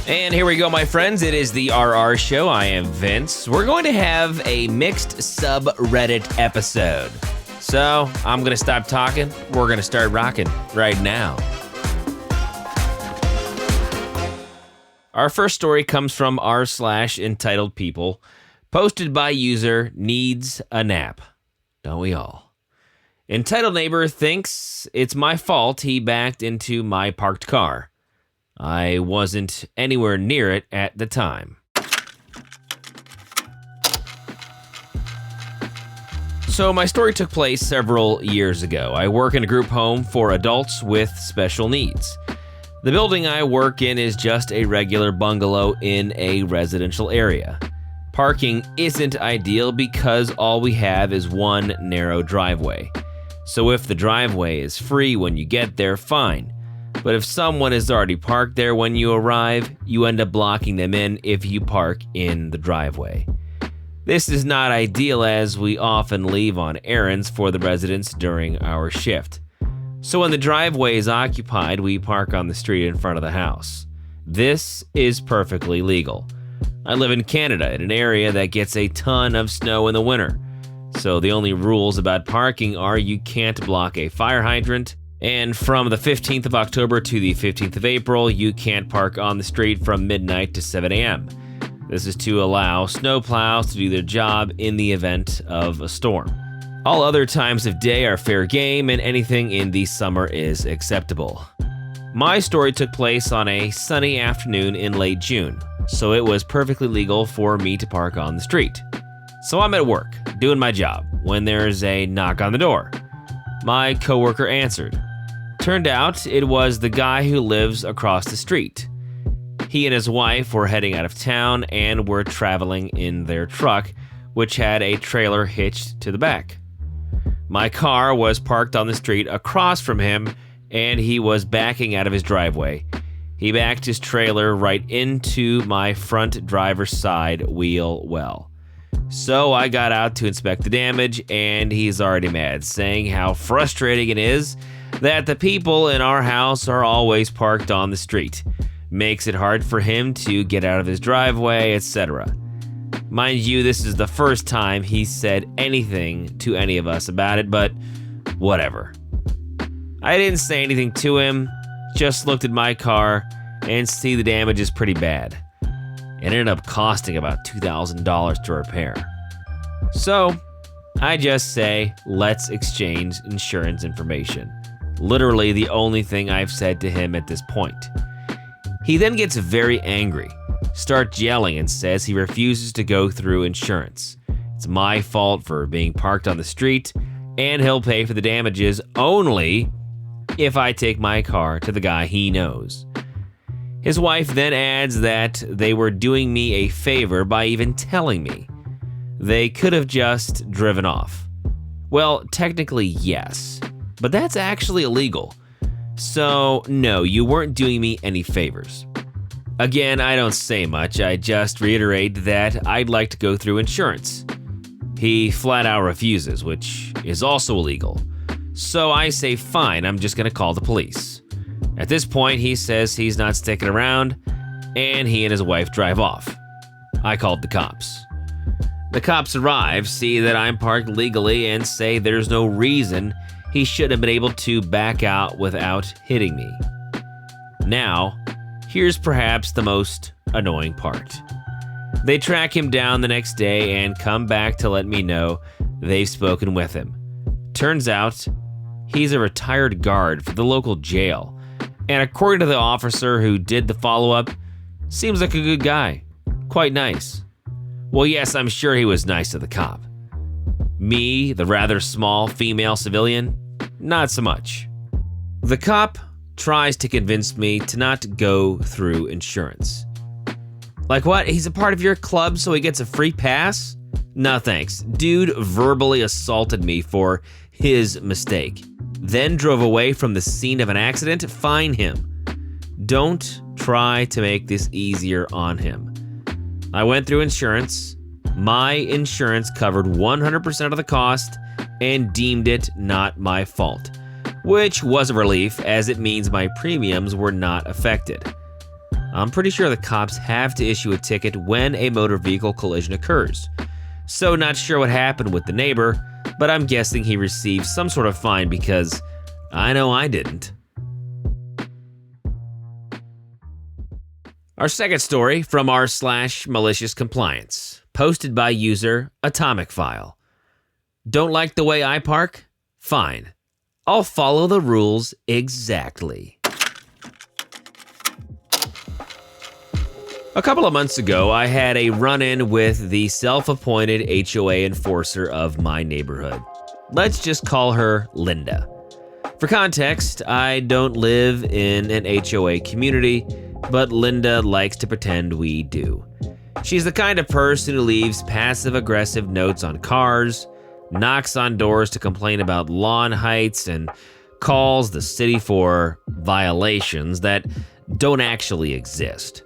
And here we go, my friends. It is the RR Show. I am Vince. We're going to have a mixed subreddit episode. So I'm going to stop talking. We're going to start rocking right now. Our first story comes from r/entitled people, posted by user needs a nap. Don't we all? Entitled neighbor thinks it's my fault he backed into my parked car. I wasn't anywhere near it at the time. So my story took place several years ago. I work in a group home for adults with special needs. The building I work in is just a regular bungalow in a residential area. Parking isn't ideal because all we have is one narrow driveway. So if the driveway is free when you get there, fine. But if someone is already parked there when you arrive, you end up blocking them in if you park in the driveway. This is not ideal as we often leave on errands for the residents during our shift. So when the driveway is occupied, we park on the street in front of the house. This is perfectly legal. I live in Canada, in an area that gets a ton of snow in the winter. So the only rules about parking are you can't block a fire hydrant, and from the 15th of October to the 15th of April, you can't park on the street from midnight to 7 a.m. This is to allow snowplows to do their job in the event of a storm. All other times of day are fair game, and anything in the summer is acceptable. My story took place on a sunny afternoon in late June, so it was perfectly legal for me to park on the street. So I'm at work, doing my job, when there's a knock on the door. My coworker answered. Turned out it was the guy who lives across the street. He and his wife were heading out of town and were traveling in their truck, which had a trailer hitched to the back. My car was parked on the street across from him, and he was backing out of his driveway. He backed his trailer right into my front driver's side wheel well. So I got out to inspect the damage, and he's already mad, saying how frustrating it is that the people in our house are always parked on the street. Makes it hard for him to get out of his driveway, etc. Mind you, this is the first time he's said anything to any of us about it, but whatever. I didn't say anything to him, just looked at my car and see the damage is pretty bad. It ended up costing about $2,000 to repair. So, I just say, let's exchange insurance information. Literally the only thing I've said to him at this point. He then gets very angry, starts yelling and says he refuses to go through insurance. It's my fault for being parked on the street, and he'll pay for the damages only if I take my car to the guy he knows. His wife then adds that they were doing me a favor by even telling me. They could have just driven off. Well, technically yes, but that's actually illegal. So no, you weren't doing me any favors. Again, I don't say much, I just reiterate that I'd like to go through insurance. He flat out refuses, which is also illegal. So I say fine, I'm just gonna call the police. At this point, he says he's not sticking around, and he and his wife drive off. I called the cops. The cops arrive, see that I'm parked legally, and say there's no reason he should have been able to back out without hitting me. Now, here's perhaps the most annoying part. They track him down the next day and come back to let me know they've spoken with him. Turns out, he's a retired guard for the local jail, and according to the officer who did the follow-up, seems like a good guy. Quite nice. Well, yes, I'm sure he was nice to the cop. Me, the rather small female civilian, not so much. The cop tries to convince me to not go through insurance. Like what? He's a part of your club so he gets a free pass? No thanks. Dude verbally assaulted me for his mistake, then drove away from the scene of an accident. Fine him. Don't try to make this easier on him. I went through insurance. My insurance covered 100% of the cost and deemed it not my fault, which was a relief as it means my premiums were not affected. I'm pretty sure the cops have to issue a ticket when a motor vehicle collision occurs. So not sure what happened with the neighbor, but I'm guessing he received some sort of fine because I know I didn't. Our second story from r/malicious compliance, posted by user Atomic File. Don't like the way I park? Fine. I'll follow the rules exactly. A couple of months ago, I had a run-in with the self-appointed HOA enforcer of my neighborhood. Let's just call her Linda. For context, I don't live in an HOA community, but Linda likes to pretend we do. She's the kind of person who leaves passive-aggressive notes on cars, knocks on doors to complain about lawn heights, and calls the city for violations that don't actually exist.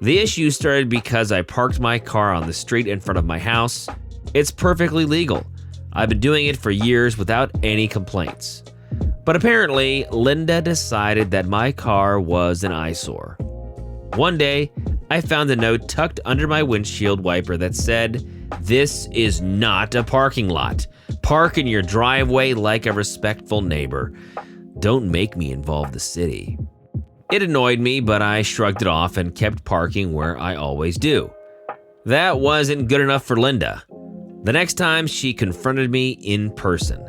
The issue started because I parked my car on the street in front of my house. It's perfectly legal. I've been doing it for years without any complaints. But apparently, Linda decided that my car was an eyesore. One day, I found a note tucked under my windshield wiper that said, "This is not a parking lot. Park in your driveway like a respectful neighbor. Don't make me involve the city." It annoyed me, but I shrugged it off and kept parking where I always do. That wasn't good enough for Linda. The next time, she confronted me in person.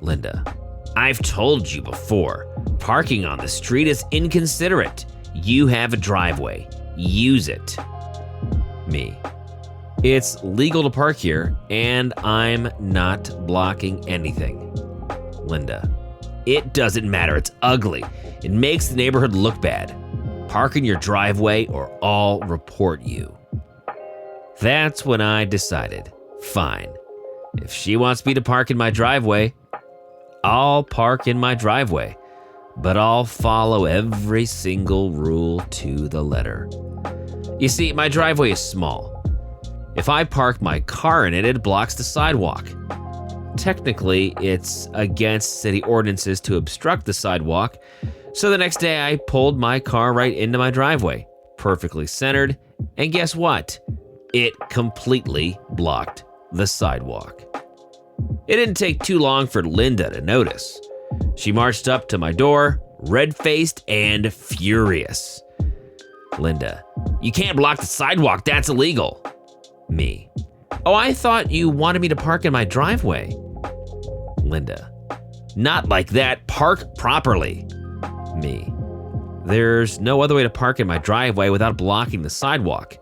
Linda, I've told you before, parking on the street is inconsiderate. You have a driveway. Use it. Me. It's legal to park here, and I'm not blocking anything. Linda. It doesn't matter. It's ugly. It makes the neighborhood look bad. Park in your driveway or I'll report you. That's when I decided, fine. If she wants me to park in my driveway, I'll park in my driveway, but I'll follow every single rule to the letter. You see, my driveway is small. If I park my car in it, it blocks the sidewalk. Technically, it's against city ordinances to obstruct the sidewalk, so the next day I pulled my car right into my driveway, perfectly centered, and guess what? It completely blocked the sidewalk. It didn't take too long for Linda to notice. She marched up to my door, red-faced and furious. Linda, you can't block the sidewalk, that's illegal. Me, oh, I thought you wanted me to park in my driveway. Linda, not like that, park properly. Me, there's no other way to park in my driveway without blocking the sidewalk.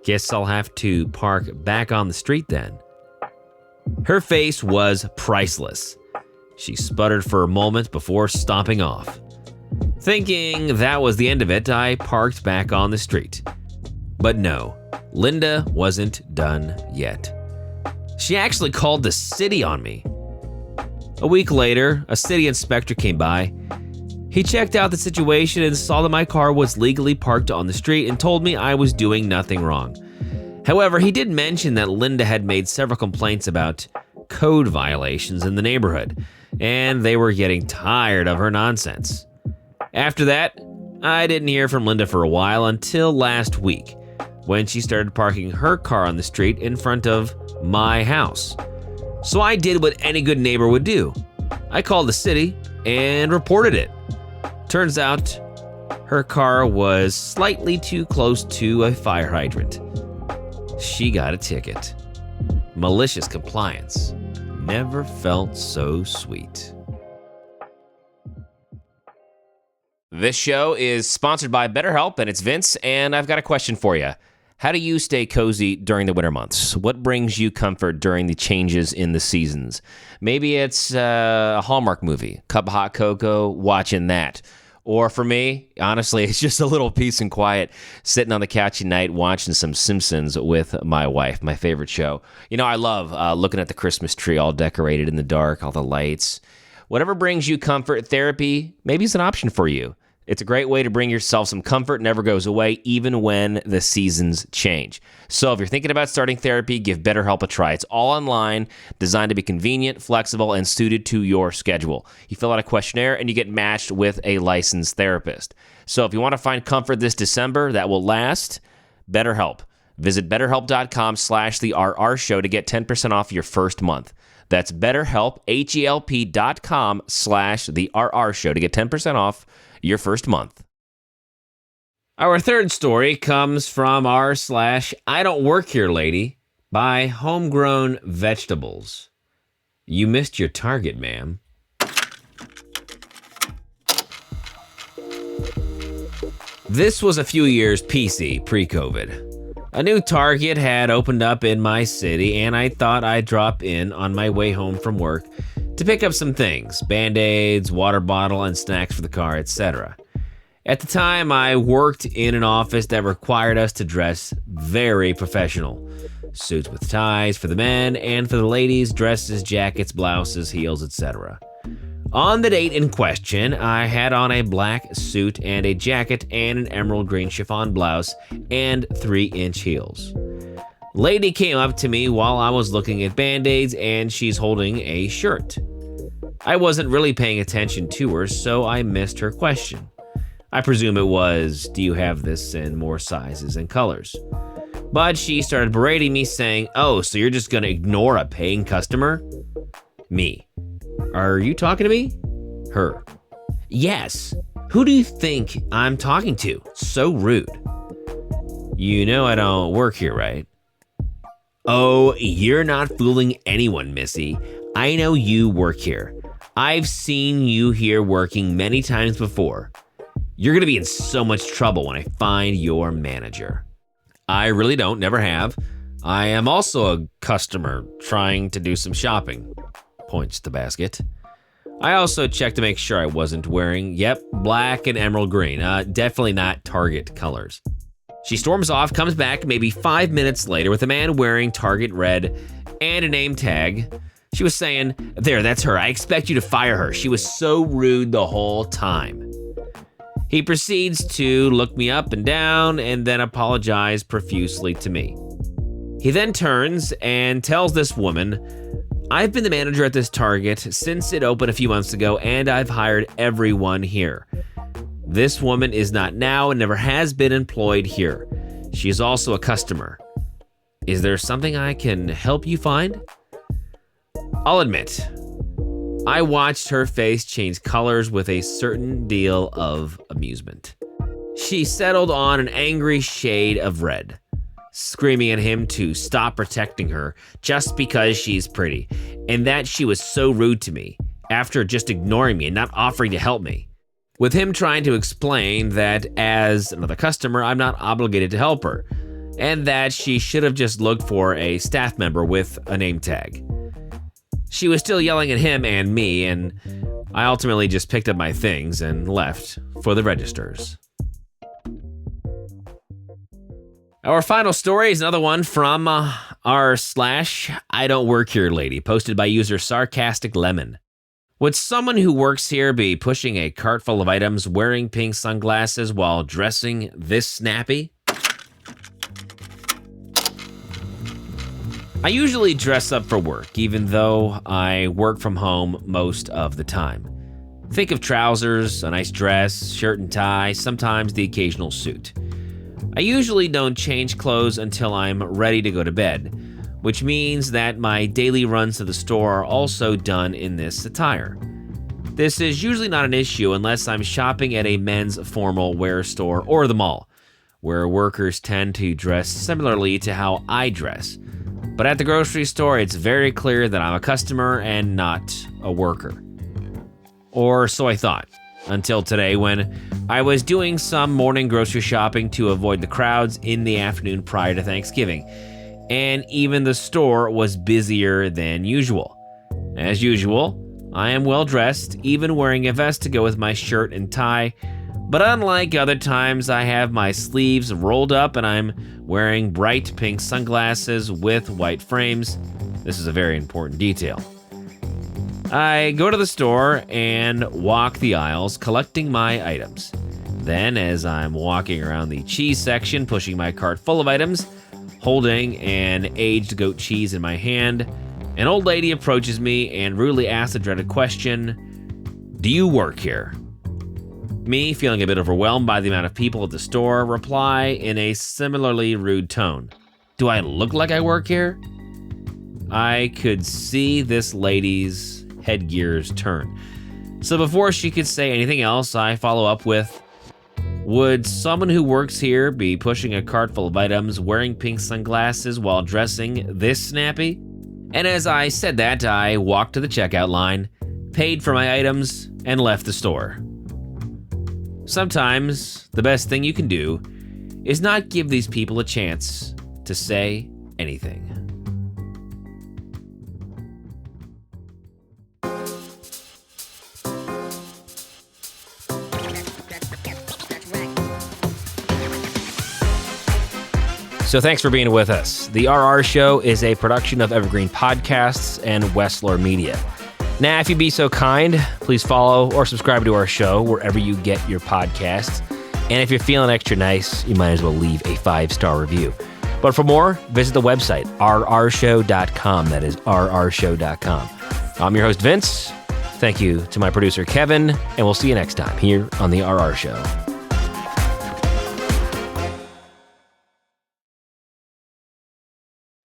Guess I'll have to park back on the street then. Her face was priceless. She sputtered for a moment before stomping off. Thinking that was the end of it, I parked back on the street. But no, Linda wasn't done yet. She actually called the city on me. A week later, a city inspector came by. He checked out the situation and saw that my car was legally parked on the street and told me I was doing nothing wrong. However, he did mention that Linda had made several complaints about code violations in the neighborhood, and they were getting tired of her nonsense. After that, I didn't hear from Linda for a while until last week, when she started parking her car on the street in front of my house. So I did what any good neighbor would do. I called the city and reported it. Turns out, her car was slightly too close to a fire hydrant. She got a ticket. Malicious compliance never felt so sweet. This show is sponsored by BetterHelp, and it's Vince, and I've got a question for you. How do you stay cozy during the winter months? What brings you comfort during the changes in the seasons? Maybe it's a Hallmark movie, cup of hot cocoa, watching that. Or for me, honestly, it's just a little peace and quiet, sitting on the couch at night watching some Simpsons with my wife, my favorite show. You know, I love looking at the Christmas tree all decorated in the dark, all the lights. Whatever brings you comfort, therapy maybe is an option for you. It's a great way to bring yourself some comfort, never goes away, even when the seasons change. So if you're thinking about starting therapy, give BetterHelp a try. It's all online, designed to be convenient, flexible, and suited to your schedule. You fill out a questionnaire and you get matched with a licensed therapist. So if you want to find comfort this December that will last, BetterHelp. Visit BetterHelp.com/TheRR Show to get 10% off your first month. That's BetterHelp, HELP.com/TheRR Show to get 10% off your first month. Our third story comes from r/I don't work here lady by Homegrown Vegetables. You missed your target, ma'am. This was a few years PC, pre-COVID. A new Target had opened up in my city, and I thought I'd drop in on my way home from work to pick up some things, Band-Aids, water bottle, and snacks for the car, etc. At the time, I worked in an office that required us to dress very professional. Suits with ties for the men, and for the ladies, dresses, jackets, blouses, heels, etc. On the date in question, I had on a black suit and a jacket and an emerald green chiffon blouse and 3-inch heels. Lady came up to me while I was looking at Band-Aids and she's holding a shirt. I wasn't really paying attention to her, so I missed her question. I presume it was, do you have this in more sizes and colors? But she started berating me saying, oh, so you're just gonna ignore a paying customer? Me. Are you talking to me? Her. Yes. Who do you think I'm talking to? So rude. You know I don't work here, right? Oh, you're not fooling anyone, Missy. I know you work here. I've seen you here working many times before. You're gonna be in so much trouble when I find your manager. I really don't, never have. I am also a customer trying to do some shopping. Points to basket. I also checked to make sure I wasn't wearing, black and emerald green. Definitely not Target colors. She storms off, comes back maybe 5 minutes later with a man wearing Target red and a name tag. She was saying, there, that's her. I expect you to fire her. She was so rude the whole time. He proceeds to look me up and down and then apologize profusely to me. He then turns and tells this woman, I've been the manager at this Target since it opened a few months ago, and I've hired everyone here. This woman is not now and never has been employed here. She is also a customer. Is there something I can help you find? I'll admit, I watched her face change colors with a certain deal of amusement. She settled on an angry shade of red, screaming at him to stop protecting her just because she's pretty, and that she was so rude to me after just ignoring me and not offering to help me. With him trying to explain that as another customer, I'm not obligated to help her, and that she should have just looked for a staff member with a name tag. She was still yelling at him and me, and I ultimately just picked up my things and left for the registers. Our final story is another one from r/I don't work here lady, posted by user Sarcastic Lemon. Would someone who works here be pushing a cart full of items, wearing pink sunglasses while dressing this snappy? I usually dress up for work, even though I work from home most of the time. Think of trousers, a nice dress, shirt and tie, sometimes the occasional suit. I usually don't change clothes until I'm ready to go to bed, which means that my daily runs to the store are also done in this attire. This is usually not an issue unless I'm shopping at a men's formal wear store or the mall, where workers tend to dress similarly to how I dress. But at the grocery store, it's very clear that I'm a customer and not a worker. Or so I thought, until today when I was doing some morning grocery shopping to avoid the crowds in the afternoon prior to Thanksgiving, and even the store was busier than usual. As usual, I am well dressed, even wearing a vest to go with my shirt and tie, but unlike other times, I have my sleeves rolled up and I'm wearing bright pink sunglasses with white frames. This is a very important detail. I go to the store and walk the aisles, collecting my items. Then, as I'm walking around the cheese section, pushing my cart full of items, holding an aged goat cheese in my hand, an old lady approaches me and rudely asks the dreaded question, "Do you work here?" Me, feeling a bit overwhelmed by the amount of people at the store, reply in a similarly rude tone, "Do I look like I work here?" I could see this lady's headgears turn. So before she could say anything else, I follow up with, "Would someone who works here be pushing a cart full of items, wearing pink sunglasses while dressing this snappy?" And as I said that, I walked to the checkout line, paid for my items, and left the store. Sometimes the best thing you can do is not give these people a chance to say anything. So thanks for being with us. The RR Show is a production of Evergreen Podcasts and Wessler Media. Now, if you'd be so kind, please follow or subscribe to our show wherever you get your podcasts. And if you're feeling extra nice, you might as well leave a 5-star review. But for more, visit the website, rrshow.com. That is rrshow.com. I'm your host, Vince. Thank you to my producer, Kevin, and we'll see you next time here on The RR Show.